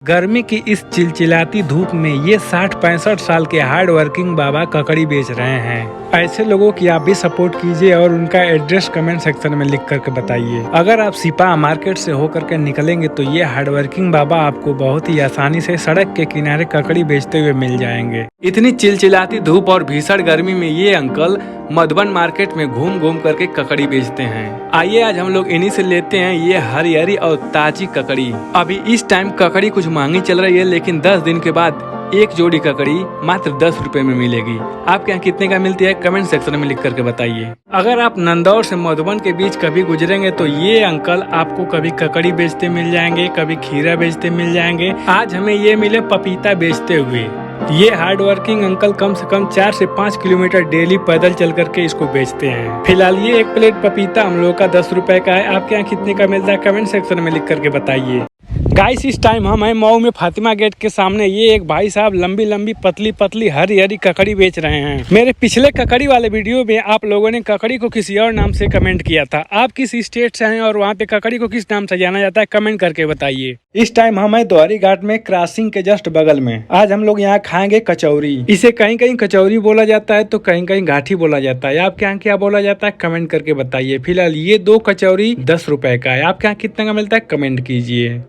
गर्मी की इस चिलचिलाती धूप में ये 60-65 साल के हार्ड वर्किंग बाबा ककड़ी बेच रहे हैं। ऐसे लोगों की आप भी सपोर्ट कीजिए और उनका एड्रेस कमेंट सेक्शन में लिख करके बताइए। अगर आप सिपा मार्केट से होकर के निकलेंगे तो ये हार्ड वर्किंग बाबा आपको बहुत ही आसानी से सड़क के किनारे ककड़ी बेचते हुए मिल जाएंगे। इतनी चिलचिलाती धूप और भीषण गर्मी में ये अंकल मधुबन मार्केट में घूम घूम करके ककड़ी बेचते हैं। आइए आज हम लोग इन्हीं से लेते हैं ये हरी हरी और ताजी ककड़ी। अभी इस टाइम ककड़ी कुछ महंगी चल रही है, लेकिन 10 दिन के बाद एक जोड़ी ककड़ी मात्र 10 रुपए में मिलेगी। आपके यहाँ कितने का मिलती है कमेंट सेक्शन में लिख करके बताइए। अगर आप नंदौर से मधुबन के बीच कभी गुजरेंगे तो ये अंकल आपको कभी ककड़ी बेचते मिल जाएंगे, कभी खीरा बेचते मिल जाएंगे। आज हमें ये मिले पपीता बेचते हुए। ये हार्ड वर्किंग अंकल कम से कम 4 से 5 किलोमीटर डेली पैदल चल करके इसको बेचते हैं। फिलहाल ये एक प्लेट पपीता हम लोग का 10 रुपए का है। आपके यहाँ कितने का मिलता है कमेंट सेक्शन में लिख करके बताइए। गाइस इस टाइम हम हैं मऊ में फातिमा गेट के सामने। ये एक भाई साहब लंबी लंबी पतली पतली हरी हरी ककड़ी बेच रहे हैं। मेरे पिछले ककड़ी वाले वीडियो में आप लोगों ने ककड़ी को किसी और नाम से कमेंट किया था। आप किस स्टेट से हैं और वहाँ पे ककड़ी को किस नाम से जाना जाता है कमेंट करके बताइए। इस टाइम हम हैं दोहरी घाट में क्रॉसिंग के जस्ट बगल में। आज हम लोग यहाँ खाएंगे कचौरी। इसे कहीं कहीं कचौरी बोला जाता है तो कहीं कहीं घाटी बोला जाता है। आपके यहाँ क्या बोला जाता है कमेंट करके बताइए। फिलहाल ये 2 कचौरी 10 रुपए का है। आपके यहाँ कितने का मिलता है कमेंट कीजिए।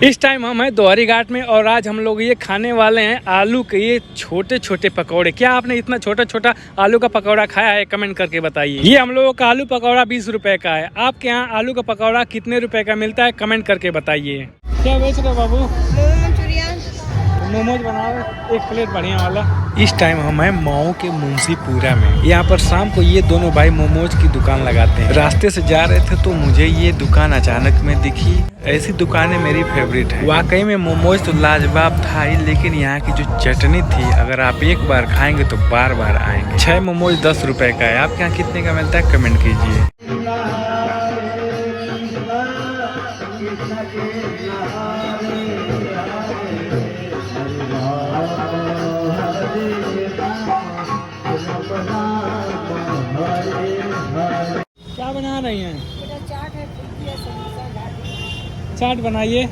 इस टाइम हम हैं दोहरी घाट में और आज हम लोग ये खाने वाले हैं आलू के ये छोटे छोटे पकौड़े। क्या आपने इतना छोटा छोटा आलू का पकौड़ा खाया है कमेंट करके बताइए। ये हम लोगों का आलू पकौड़ा 20 रुपए का है। आपके यहाँ आलू का पकौड़ा कितने रुपए का मिलता है कमेंट करके बताइए। क्या बेच रहे बाबू? मोमोज बनाओ एक प्लेट बढ़िया वाला। इस टाइम हम हैं मऊ के मुंशीपुरा में। यहाँ पर शाम को ये दोनों भाई मोमोज की दुकान लगाते हैं। रास्ते से जा रहे थे तो मुझे ये दुकान अचानक में दिखी। ऐसी दुकानें मेरी फेवरेट है। वाकई में मोमोज तो लाजवाब था ही, लेकिन यहाँ की जो चटनी थी अगर आप एक बार खाएंगे तो बार बार आएंगे। 6 मोमोज 10 रुपए का है। आपके यहाँ कितने का मिलता है कमेंट कीजिए। क्या बना रही हैं? चाट बनाइए।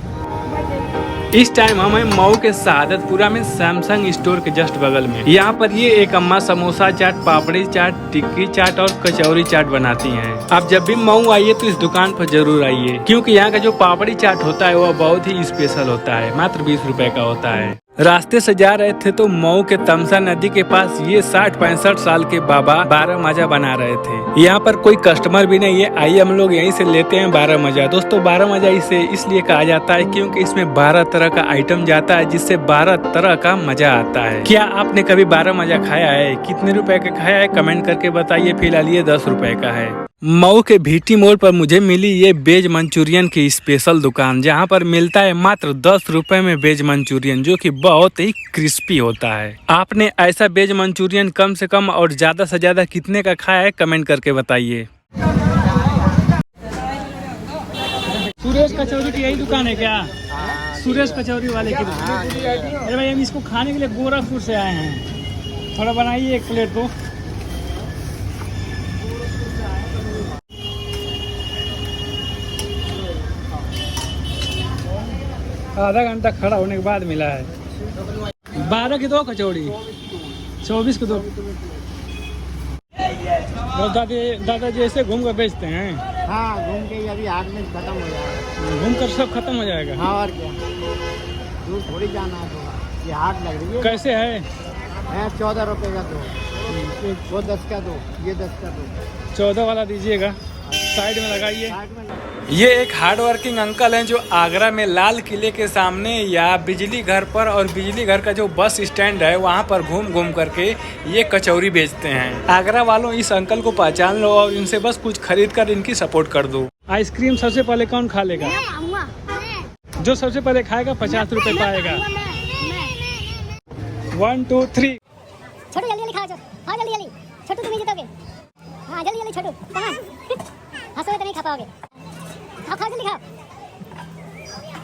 इस टाइम हम हैं मऊ के सआदतपुरा में सैमसंग स्टोर के जस्ट बगल में। यहाँ पर ये एक अम्मा समोसा चाट, पापड़ी चाट, टिक्की चाट और कचौरी चाट बनाती हैं। आप जब भी मऊ आइए तो इस दुकान पर जरूर आइए, क्योंकि यहाँ का जो पापड़ी चाट होता है वह बहुत ही स्पेशल होता है। मात्र 20 रुपए का होता है। रास्ते से जा रहे थे तो मऊ के तमसा नदी के पास ये 60-65 साल के बाबा 12 मजा बना रहे थे। यहाँ पर कोई कस्टमर भी नहीं है। आइए हम लोग यहीं से लेते हैं 12 मजा। दोस्तों 12 मजा इसे इसलिए कहा जाता है क्योंकि इसमें 12 तरह का आइटम जाता है, जिससे 12 तरह का मजा आता है। क्या आपने कभी 12 मजा खाया है? कितने रुपए का खाया है कमेंट करके बताइए। फिलहाल ये 10 रुपए का है। मऊ के भीटी मोड़ पर मुझे मिली ये वेज मंचूरियन की स्पेशल दुकान, जहां पर मिलता है मात्र 10 रुपए में वेज मंचूरियन, जो कि बहुत ही क्रिस्पी होता है। आपने ऐसा वेज मंचूरियन कम से कम और ज्यादा से ज्यादा कितने का खाया है कमेंट करके बताइए। सुरेश कचौरी की यही दुकान है क्या? सुरेश कचौरी वाले की दुकान। अरे भाई हम इसको खाने के लिए गोरखपुर से आए हैं। थोड़ा बनाइए एक प्लेट दो। आधा घंटा खड़ा होने के बाद मिला है। 12 की 2 कचौड़ी, 24 की 2। दादाजी ऐसे घूम कर बेचते हैं? हाँ घूम के अभी हाट में खत्म हो जाएगा। घूम कर सब खत्म हो जाएगा। हाँ और क्या, दूर थोड़ी जाना है। तो ये हाट लग रही है। कैसे है? 14 रुपए का 2, वो 10 का 2, ये 10 का 2। 14 वाला दीजिएगा। साइड में लगाइए। ये एक हार्ड वर्किंग अंकल हैं जो आगरा में लाल किले के सामने या बिजली घर पर और बिजली घर का जो बस स्टैंड है वहाँ पर घूम घूम करके ये कचौरी बेचते हैं। आगरा वालों इस अंकल को पहचान लो और इनसे बस कुछ खरीद कर इनकी सपोर्ट कर दो। आइसक्रीम सबसे पहले कौन खा लेगा? जो सबसे पहले खाएगा 50 रुपए पाएगा। 1 2 3। छोटू जल्दी जल्दी खाओ। हाँ जल्दी जल्दी छोटू, तुम ही जीतोगे। हाँ जल्दी जल्दी छोटू, कहाँ हंसोगे तो नहीं खा पाओगे। खाओ खाओ जल्दी खाओ।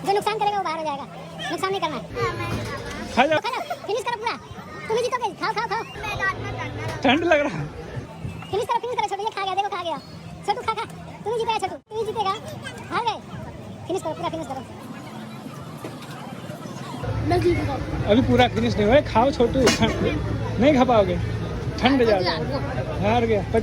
जो नुकसान करेगा वो बाहर हो जाएगा, नुकसान नहीं करना है। खा जाओ, फिनिश करो पूरा, तुम ही जीतोगे। खाओ खाओ खाओ, ठंड लग रहा है। फिनिश करो छोटू, ये खा गया, देखो खा गया। छोटू खा खा, तुम ही जीतेगा छोटू, तुम ही जीतेगा। हार गए, फिनिश करो पूरा, फिनिश करो। मैं जीत गया। अभी पूरा फिनिश नहीं हुआ है, खाओ छोटू, नहीं खा पाओगे, ठंड ज्यादा। हार गया पर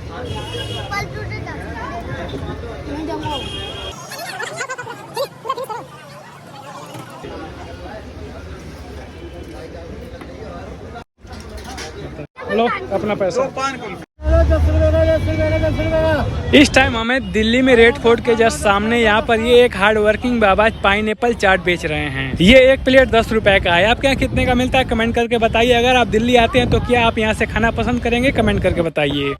लो अपना पैसा। इस टाइम हमें दिल्ली में रेड फोर्ट के जस्ट सामने यहाँ पर ये एक हार्ड वर्किंग बाबा पाइनएप्पल चाट बेच रहे हैं। ये एक प्लेट 10 रुपए का है। आपके यहाँ कितने का मिलता है कमेंट करके बताइए। अगर आप दिल्ली आते हैं तो क्या आप यहाँ से खाना पसंद करेंगे, कमेंट करके बताइए।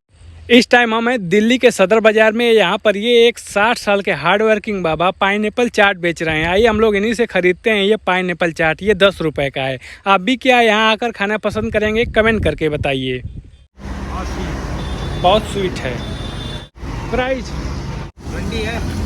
इस टाइम हमें दिल्ली के सदर बाजार में यहाँ पर ये एक 60 साल के हार्ड वर्किंग बाबा पाइनएप्पल चाट बेच रहे हैं। आइए हम लोग इन्हीं से खरीदते हैं ये पाइनएप्पल चाट। ये 10 रुपए का है। आप भी क्या यहाँ आकर खाना पसंद करेंगे, कमेंट करके बताइए। बहुत स्वीट है। प्राइस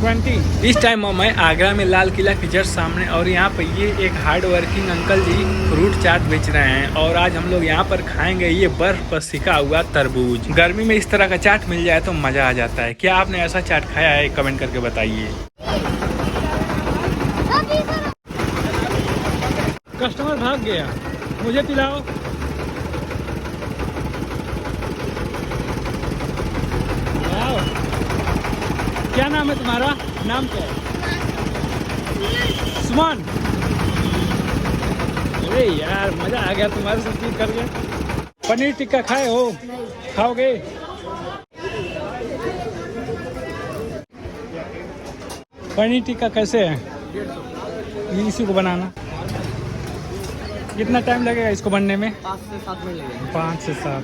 20। इस टाइम मैं आगरा में लाल किला के जस्ट सामने और यहाँ पर ये एक हार्ड वर्किंग अंकल जी फ्रूट चाट बेच रहे हैं और आज हम लोग यहाँ पर खाएंगे ये बर्फ पर सिका हुआ तरबूज। गर्मी में इस तरह का चाट मिल जाए तो मजा आ जाता है। क्या आपने ऐसा चाट खाया है, कमेंट करके बताइए। कस्टमर भाग गया, मुझे पिलाओ। क्या नाम है तुम्हारा? नाम क्या है? सुमन। अरे यार मजा आ गया तुम्हारे साथ पीट करके। पनीर टिक्का खाए हो? खाओगे? पनीर टिक्का कैसे है? इसी को बनाना कितना टाइम लगेगा इसको बनने में? 5 से 7 मिनट लगेगा। 5 से 7।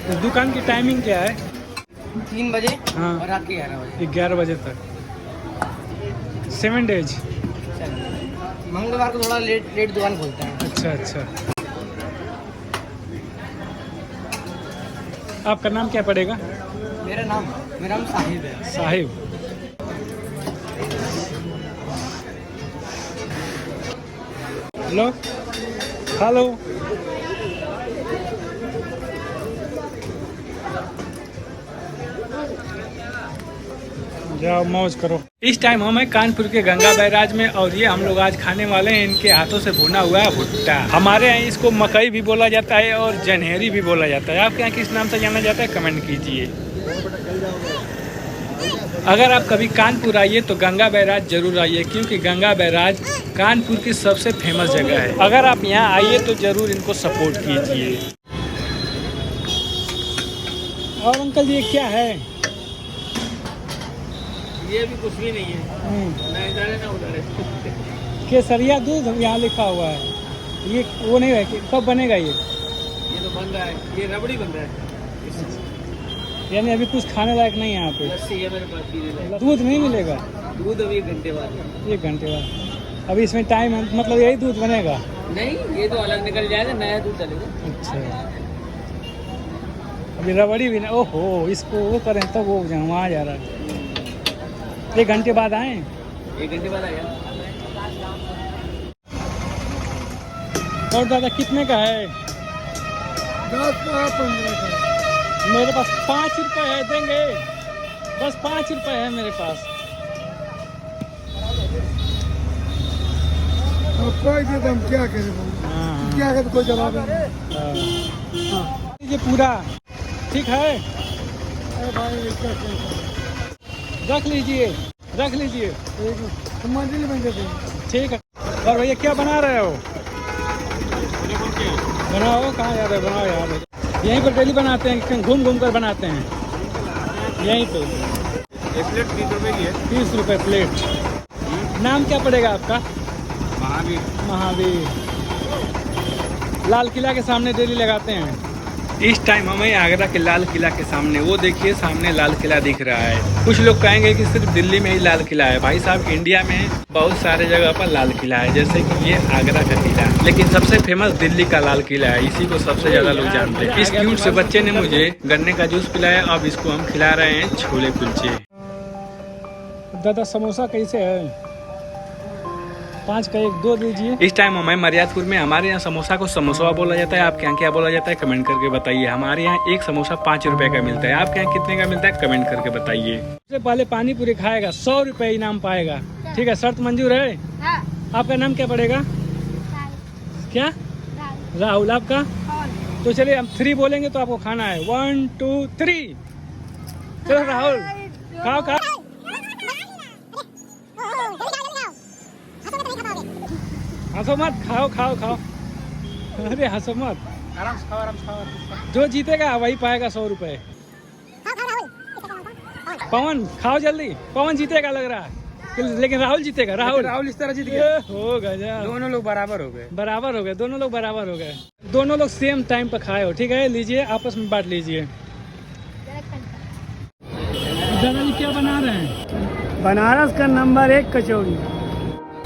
तो दुकान की टाइमिंग क्या है? 3 बजे हाँ। और रात के 11 बजे। 11 बजे तक। 7 डेज। मंगलवार को थोड़ा लेट दुकान खोलता है। अच्छा अच्छा। आपका नाम क्या पड़ेगा? मेरा नाम साहिब है। साहिब। Hello hello. जाओ मौज करो। इस टाइम हम हैं कानपुर के गंगा बैराज में और ये हम लोग आज खाने वाले हैं इनके हाथों से भुना हुआ भुट्टा। हमारे यहाँ इसको मकई भी बोला जाता है और जनेहरी भी बोला जाता है। आपके यहाँ किस नाम से जाना जाता है, कमेंट कीजिए। अगर आप कभी कानपुर आइए तो गंगा बैराज जरूर आइए क्योंकि गंगा बैराज कानपुर की सबसे फेमस जगह है। अगर आप यहाँ आइए तो जरूर इनको सपोर्ट कीजिए। और अंकल जी क्या है? ये भी कुछ भी नहीं है, ना इधर है ना उधर है। केसरिया दूध यहाँ लिखा हुआ है। ये वो नहीं है, कब बनेगा ये? ये तो बन रहा है, ये रबड़ी बन रहा है। यानी अभी कुछ खाने लायक नहीं है यहाँ पे। लस्सी है मेरे पास पीने लायक। दूध नहीं मिलेगा? दूध अभी 1 घंटे बाद। 1 घंटे बाद? अभी इसमें टाइम है, मतलब यही दूध बनेगा? नहीं, ये तो अलग निकल जाएगा, नया दूध चलेगा। अच्छा। अभी रबड़ी भी ना, ओहो इसको वो करें तब वो वहाँ जा रहा है। 1 घंटे बाद आए? 1 घंटे बाद आया। और दादा कितने का है? 10 का 15 का। मेरे पास 5 रुपए है, देंगे? बस 5 रुपए है मेरे पास। कोई भी हम क्या करें, क्या करें, कोई जवाब नहीं। ये पूरा ठीक है? रख लीजिए, रख लीजिए। मंदिर में ठीक है। और भैया क्या बना रहे हो? बनाओ, कहाँ जा रहे हो? बनाओ यार, यहीं पर डेली बनाते हैं, घूम घूम कर बनाते हैं यहीं पे। 1 प्लेट 30 रुपए की है। 30 रुपए प्लेट। नाम क्या पड़ेगा आपका? महावीर। महावीर। लाल किला के सामने डेली लगाते हैं। इस टाइम हमें आगरा के लाल किला के सामने, वो देखिए सामने लाल किला दिख रहा है। कुछ लोग कहेंगे कि सिर्फ दिल्ली में ही लाल किला है। भाई साहब इंडिया में बहुत सारे जगह पर लाल किला है, जैसे कि ये आगरा का किला, लेकिन सबसे फेमस दिल्ली का लाल किला है। इसी को सबसे ज्यादा लोग जानते हैं। इस क्यूट से बच्चे ने मुझे गन्ने का जूस पिलाया, अब इसको हम खिला रहे हैं छोले कुलचे। दादा समोसा कैसे है? 5 का 1 2 दीजिए। इस टाइम हमें मरियादपुर में हमारे यहाँ समोसा को समोसा बोला जाता है, आपके यहाँ क्या बोला जाता है कमेंट करके बताइए। हमारे यहाँ एक समोसा 5 रुपए का मिलता है, आपके यहाँ कितने का मिलता है कमेंट करके बताइए। सबसे पहले पानी पूरी खाएगा 100 रुपए इनाम पाएगा, ठीक है? शर्त मंजूर है? हाँ। आपका नाम क्या पड़ेगा? क्या? राहुल। आपका? तो चलिए हम 3 बोलेंगे तो आपको खाना है। 1 2 3। चलो राहुल खाओ खाओ। हंसो मत, खाओ खाओ खाओ। अरे हंसो मत, आराम से खाओ, आराम से खाओ। जो जीतेगा वही पाएगा 100 रुपए। पवन खाओ जल्दी, पवन जीतेगा लग रहा है, लेकिन राहुल जीतेगा। राहुल इस तरह जीत गया। हो गया, दोनों लोग बराबर हो गए। बराबर हो गए, दोनों लोग बराबर हो गए। दोनों लोग सेम टाइम पर खाए हो, ठीक है? लीजिए आपस में बांट लीजिए। दादाजी क्या बना रहे हैं? बनारस का नंबर 1 कचौड़ी।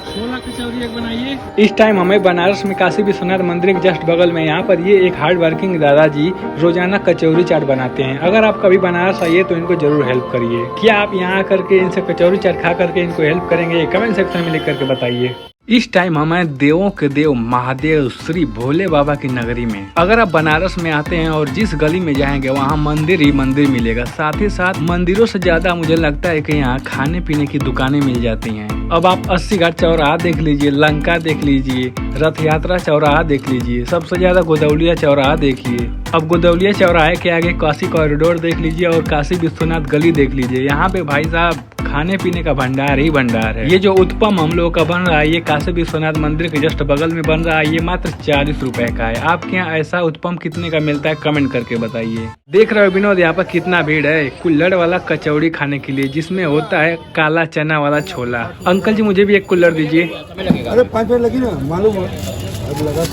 16 कचौरी एक बनाइए। इस टाइम हमें बनारस में काशी विश्वनाथ मंदिर के जस्ट बगल में यहाँ पर ये एक हार्ड वर्किंग दादाजी रोजाना कचौरी चाट बनाते हैं। अगर आप कभी बनारस आइए तो इनको जरूर हेल्प करिए। क्या आप यहाँ करके इनसे कचौरी चाट खा करके इनको हेल्प करेंगे? कमेंट सेक्शन में लिख करके बताइए। इस टाइम हमें देवों के देव महादेव श्री भोले बाबा की नगरी में। अगर आप बनारस में आते हैं और जिस गली में जाएंगे वहाँ मंदिर ही मंदिर मिलेगा। साथ ही साथ मंदिरों से ज्यादा मुझे लगता है कि यहाँ खाने पीने की दुकानें मिल जाती हैं। अब आप 80 घाट चौराहा देख लीजिए, लंका देख लीजिए, रथ यात्रा चौराहा देख लीजिए, सबसे ज्यादा गोदौलिया चौराहा देखिए। अब गोदौलिया चौराहे के आगे काशी कॉरिडोर देख लीजिए और काशी विश्वनाथ गली देख लीजिए। यहाँ पे भाई साहब खाने पीने का भंडार ही भंडार है। ये जो उत्पम हम लोगों का बन रहा है ये काशी विश्वनाथ मंदिर के जस्ट बगल में बन रहा है, ये मात्र 40 रुपए का है। आपके यहाँ ऐसा उत्पम कितने का मिलता है कमेंट करके बताइए। देख रहे हो विनोद, यहाँ पर कितना भीड़ है कुल्हड़ वाला कचौड़ी खाने के लिए, जिसमें होता है काला चना वाला छोला। अंकल जी मुझे भी एक कुल्हड़ दीजिए। अरे 5 मिनट लगी ना, मालूम है।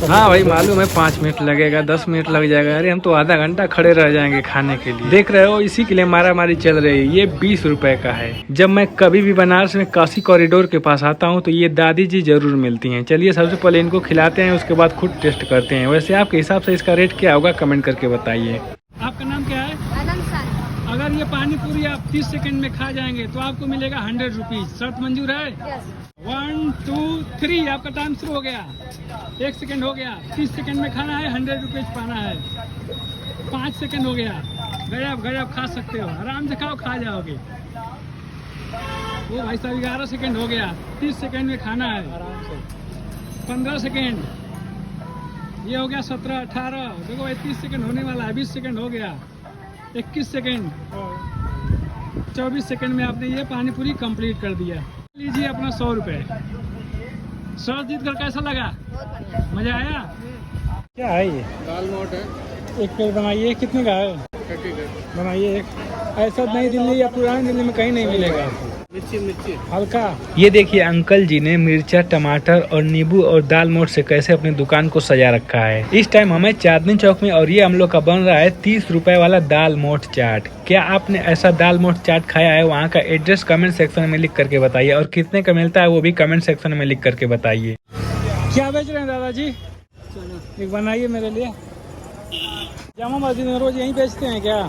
हाँ भाई मालूम है, 5 मिनट लगेगा, 10 मिनट लग जाएगा। अरे हम तो आधा घंटा खड़े रह जाएंगे खाने के लिए। देख रहे हो इसी के लिए मारा मारी चल रही है। ये 20 रुपए का है। जब मैं कभी भी बनारस में काशी कॉरिडोर के पास आता हूँ तो ये दादी जी जरूर मिलती हैं। चलिए सबसे पहले इनको खिलाते हैं, उसके बाद खुद टेस्ट करते हैं। वैसे आपके हिसाब से इसका रेट क्या होगा कमेंट करके बताइए। आपका नाम क्या है? अगर ये पानी पूरी आप 30 सेकंड में खा जाएंगे तो आपको मिलेगा 100 रुपीज। शर्त मंजूर है? 1 2 3 आपका टाइम शुरू हो गया। 1 सेकंड हो गया। 30 सेकंड में खाना है, 100 रुपीज पाना है। 5 सेकंड हो गया। गजब खा सकते हो, आराम से खाओ, खा जाओगे। वो भाई साहब 11 सेकंड हो गया। 30 सेकंड में खाना है। 15 सेकंड, ये हो गया 17 18। देखो भाई 30 सेकंड होने वाला है। 20 सेकंड हो गया। 21 सेकंड, 24 सेकंड में आपने ये पानी पूरी कंप्लीट कर दिया। लीजिए अपना 100 रुपए। 100 जीत कर कैसा लगा? मजा आया? क्या है ये? दाल मोट है। एक प्लेट बनाइए। कितने का है? बनाइए एक। ऐसा नई दिल्ली या पुरानी दिल्ली में कहीं नहीं मिलेगा। मिर्ची हल्का। ये देखिए अंकल जी ने मिर्चा, टमाटर और नींबू और दाल मोठ से कैसे अपनी दुकान को सजा रखा है। इस टाइम हमें चांदनी चौक में और ये हम लोग का बन रहा है 30 रुपए वाला दाल मोठ चाट। क्या आपने ऐसा दाल मोठ चाट खाया है? वहाँ का एड्रेस कमेंट सेक्शन में लिख करके बताइए और कितने का मिलता है वो भी कमेंट सेक्शन में लिख करके बताइए। क्या बेच रहे हैं दादाजी? एक बनाइए मेरे लिए। जामा मस्जिद में रोज यहीं बेचते हैं क्या?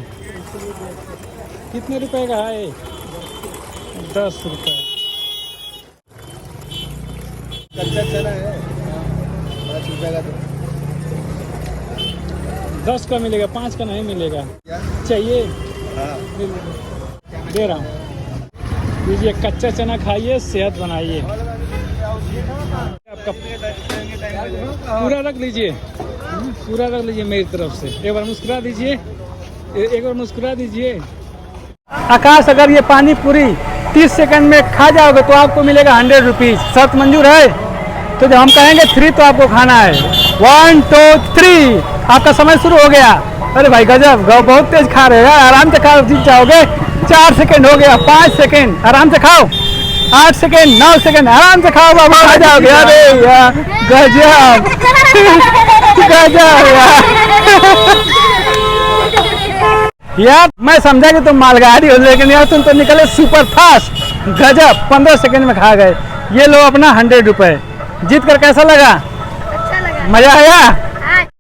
कितने रुपए का है? 10 रुपए। कच्चा चना है 5 रुपए का। 10 का मिलेगा, 5 का नहीं मिलेगा। चाहिए? दे रहा हूँ। लीजिए कच्चा चना खाइए, सेहत बनाइए। आपका पूरा रख लीजिए, पूरा रख लीजिए मेरी तरफ से। एक बार मुस्कुरा दीजिए, एक बार मुस्कुरा दीजिए। आकाश, अगर ये पानी पूरी 30 सेकंड में खा जाओगे तो आपको मिलेगा 100 रुपीज। शर्त मंजूर है? तो जब हम कहेंगे 3 तो आपको खाना है। 1 2 3 आपका समय शुरू हो गया। अरे भाई गजब, बहुत तेज खा रहे हैं यार। आराम से खाओ, जीत जाओगे। 4 सेकंड हो गया। 5 सेकंड, आराम से खाओ। 8 सेकंड, 9 सेकंड, आराम से खाओ बाबा, खा जाओगे। अरे यार गजब गजब यार। मैं समझा कि तुम मालगाड़ी हो, लेकिन यार तुम तो निकले सुपर फास्ट। गजब, 15 सेकंड में खा गए। ये लो अपना 100 रुपए। जीत कर कैसा लगा? अच्छा लगा। मजा आया?